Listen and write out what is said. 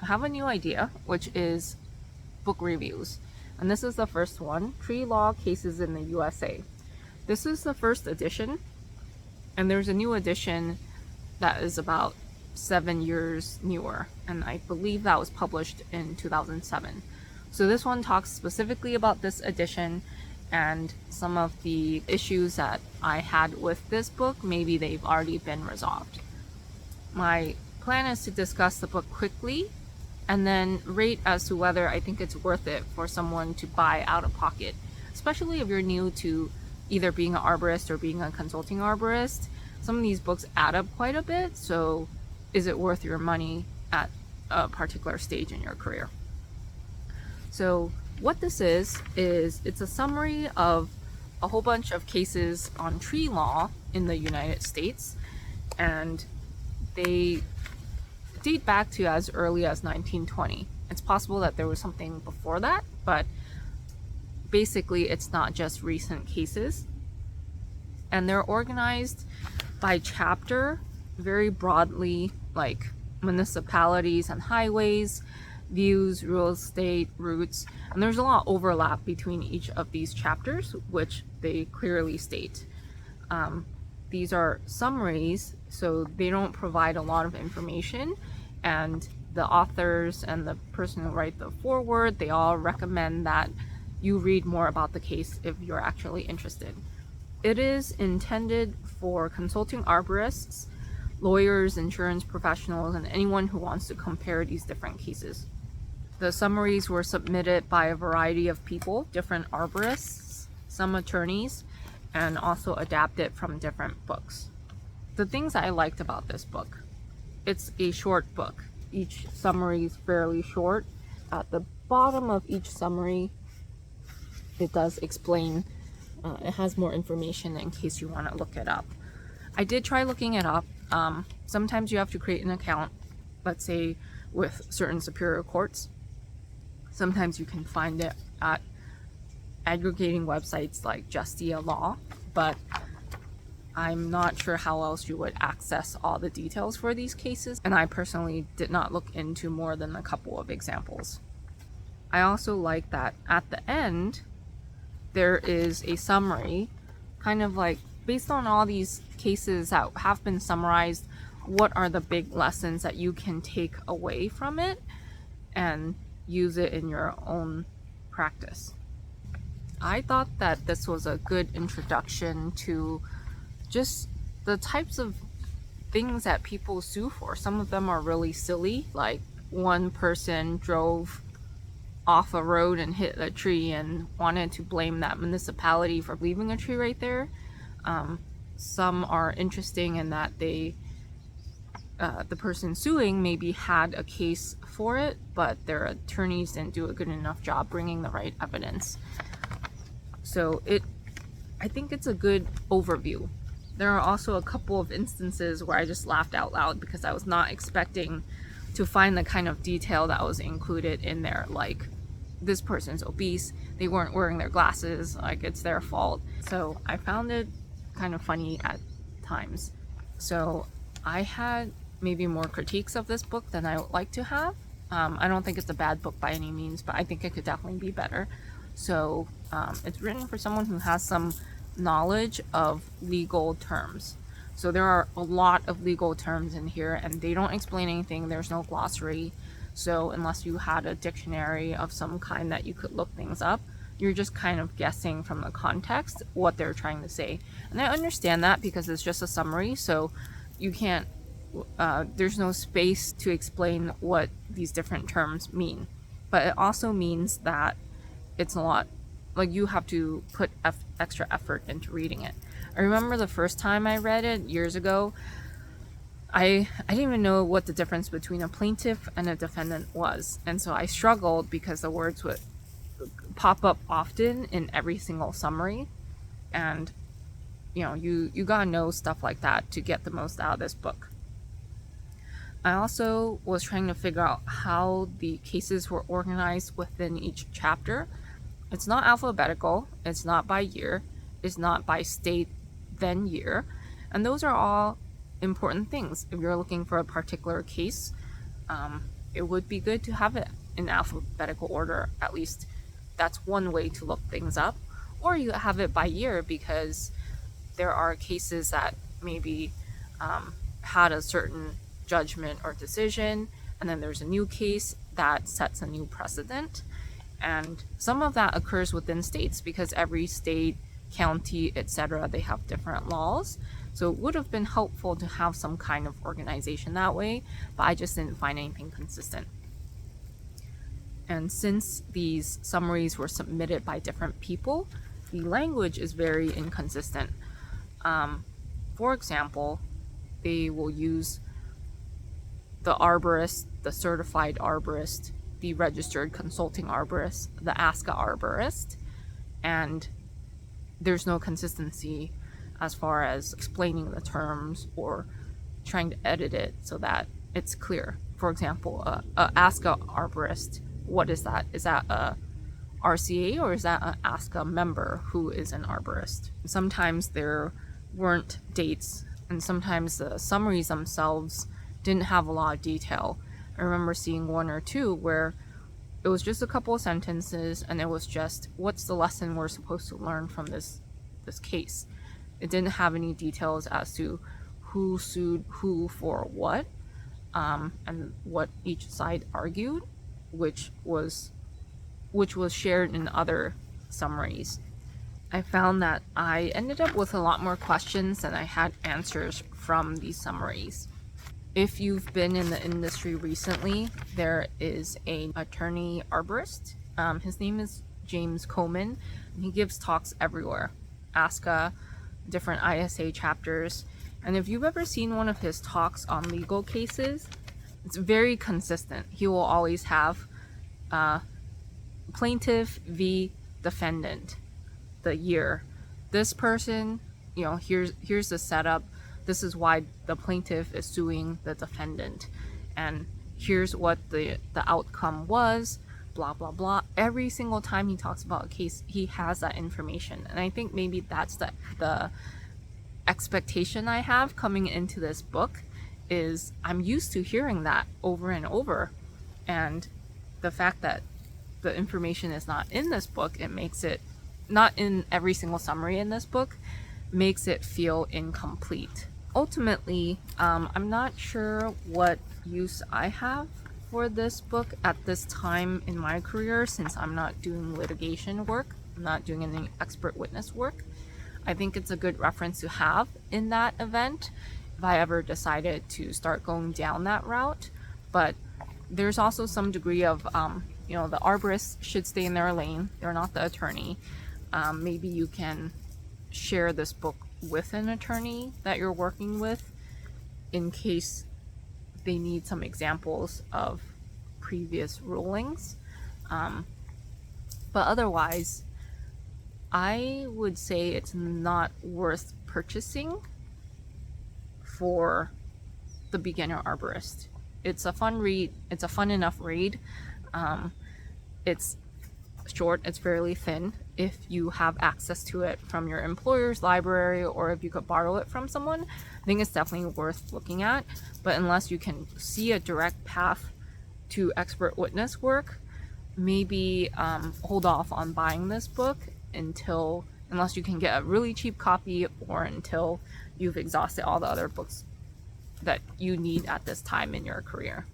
have a new idea, which is book reviews. And this is the first one, Tree Law Cases in the USA. This is the first edition, and there's a new edition that is about 7 years newer, and I believe that was published in 2007. So this one talks specifically about this edition and some of the issues that I had with this book. Maybe they've already been resolved. My plan is to discuss the book quickly and then rate as to whether I think it's worth it for someone to buy out of pocket, especially if you're new to either being an arborist or being a consulting arborist. Some of these books add up quite a bit, so is it worth your money at a particular stage in your career? So what this is it's a summary of a whole bunch of cases on tree law in the United States, and they date back to as early as 1920. It's possible that there was something before that, but basically it's not just recent cases. And they're organized by chapter very broadly, like municipalities and highways, views, real estate, routes, and there's a lot of overlap between each of these chapters, which they clearly state. These are summaries, so they don't provide a lot of information, and the authors and the person who write the foreword, they all recommend that you read more about the case if you're actually interested. It is intended for consulting arborists, lawyers, insurance professionals, and anyone who wants to compare these different cases. The summaries were submitted by a variety of people, different arborists, some attorneys, and also adapted from different books. The things I liked about this book: it's a short book. Each summary is fairly short. At the bottom of each summary, it does explain, it has more information in case you want to look it up. I did try looking it up. Sometimes you have to create an account, let's say with certain superior courts. Sometimes you can find it at aggregating websites like Justia Law, but I'm not sure how else you would access all the details for these cases, and I personally did not look into more than a couple of examples. I also like that at the end there is a summary, kind of like based on all these cases that have been summarized, what are the big lessons that you can take away from it and use it in your own practice. I thought that this was a good introduction to just the types of things that people sue for. Some of them are really silly, like one person drove off a road and hit a tree and wanted to blame that municipality for leaving a tree right there. Some are interesting in that the person suing maybe had a case for it, but their attorneys didn't do a good enough job bringing the right evidence. So I think it's a good overview. There are also a couple of instances where I just laughed out loud because I was not expecting to find the kind of detail that was included in there, like this person's obese, they weren't wearing their glasses, like it's their fault. So I found it kind of funny at times. So I had maybe more critiques of this book than I would like to have. I don't think it's a bad book by any means, but I think it could definitely be better. So it's written for someone who has some knowledge of legal terms. So there are a lot of legal terms in here, and they don't explain anything. There's no glossary. So unless you had a dictionary of some kind that you could look things up, you're just kind of guessing from the context what they're trying to say. And I understand that because it's just a summary, so you can't, there's no space to explain what these different terms mean. But it also means that it's a lot, like you have to put extra effort into reading it. I remember the first time I read it years ago, I didn't even know what the difference between a plaintiff and a defendant was. And so I struggled because the words would pop up often in every single summary. And, you gotta know stuff like that to get the most out of this book. I also was trying to figure out how the cases were organized within each chapter. It's not alphabetical, it's not by year, it's not by state, then year. And those are all important things if you're looking for a particular case. it would be good to have it in alphabetical order. At least that's one way to look things up. Or you have it by year, because there are cases that maybe had a certain judgment or decision, and then there's a new case that sets a new precedent. And some of that occurs within states, because every state, county, etc., they have different laws. So it would have been helpful to have some kind of organization that way, but I just didn't find anything consistent. And since these summaries were submitted by different people, the language is very inconsistent. For example, they will use the arborist, the certified arborist, the registered consulting arborist, the ASCA arborist, and there's no consistency as far as explaining the terms or trying to edit it so that it's clear. For example, a ASCA arborist, what is that? Is that a RCA, or is that an ASCA member who is an arborist? Sometimes there weren't dates, and sometimes the summaries themselves didn't have a lot of detail. I remember seeing one or two where it was just a couple of sentences, and it was just, what's the lesson we're supposed to learn from this case? It didn't have any details as to who sued who for what, and what each side argued, which was shared in other summaries. I found that I ended up with a lot more questions than I had answers from these summaries. If you've been in the industry recently, there is an attorney arborist. His name is James Coleman, and he gives talks everywhere. ASCA, different ISA chapters. And if you've ever seen one of his talks on legal cases, it's very consistent. He will always have plaintiff v. defendant, the year. This person, here's the setup. This is why the plaintiff is suing the defendant. And here's what the outcome was, blah, blah, blah. Every single time he talks about a case, he has that information. And I think maybe that's the expectation I have coming into this book, is I'm used to hearing that over and over. And the fact that the information is not in this book, it makes it, not in every single summary in this book, makes it feel incomplete. Ultimately, I'm not sure what use I have for this book at this time in my career, since I'm not doing litigation work, I'm not doing any expert witness work. I think it's a good reference to have in that event if I ever decided to start going down that route. But there's also some degree of, the arborists should stay in their lane. They're not the attorney. Maybe you can share this book with an attorney that you're working with in case they need some examples of previous rulings. But otherwise, I would say it's not worth purchasing for the beginner arborist. It's a fun read. It's a fun enough read. It's short, it's fairly thin. If you have access to it from your employer's library, or if you could borrow it from someone, I think it's definitely worth looking at. But unless you can see a direct path to expert witness work, maybe hold off on buying this book unless you can get a really cheap copy, or until you've exhausted all the other books that you need at this time in your career.